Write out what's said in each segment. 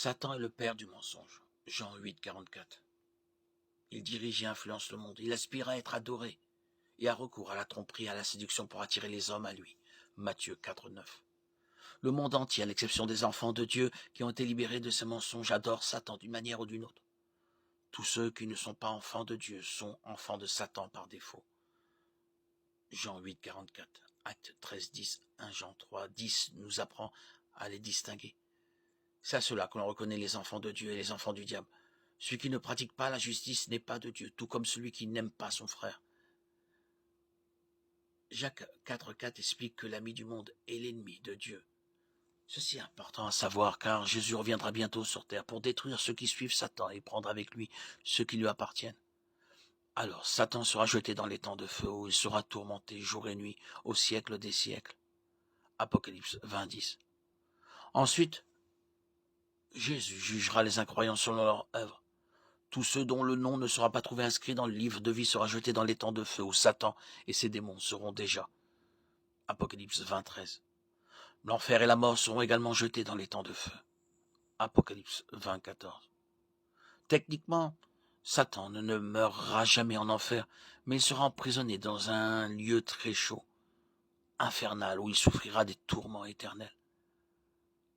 Satan est le père du mensonge. Jean 8, 44. Il dirige et influence le monde. Il aspire à être adoré et a recours à la tromperie et à la séduction pour attirer les hommes à lui. Matthieu 4, 9. Le monde entier, à l'exception des enfants de Dieu qui ont été libérés de ces mensonges, adore Satan d'une manière ou d'une autre. Tous ceux qui ne sont pas enfants de Dieu sont enfants de Satan par défaut. Jean 8, 44, Acte 13, 10, 1 Jean 3, 10 nous apprend à les distinguer. C'est à cela que l'on reconnaît les enfants de Dieu et les enfants du diable. Celui qui ne pratique pas la justice n'est pas de Dieu, tout comme celui qui n'aime pas son frère. Jacques 4, 4 explique que l'ami du monde est l'ennemi de Dieu. Ceci est important à savoir car Jésus reviendra bientôt sur terre pour détruire ceux qui suivent Satan et prendre avec lui ceux qui lui appartiennent. Alors Satan sera jeté dans les temps de feu où il sera tourmenté jour et nuit au siècle des siècles. Apocalypse 20, 10. Ensuite, Jésus jugera les incroyants selon leur œuvre. Tous ceux dont le nom ne sera pas trouvé inscrit dans le livre de vie sera jeté dans les temps de feu où Satan et ses démons seront déjà. Apocalypse 20, 13. L'enfer et la mort seront également jetés dans les temps de feu. Apocalypse 20, 14. Techniquement, Satan ne meurra jamais en enfer, mais il sera emprisonné dans un lieu très chaud, infernal, où il souffrira des tourments éternels.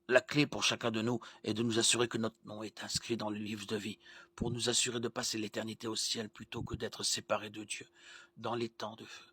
La clé pour chacun de nous est de nous assurer que notre nom est inscrit dans le livre de vie, pour nous assurer de passer l'éternité au ciel plutôt que d'être séparés de Dieu dans les temps de feu.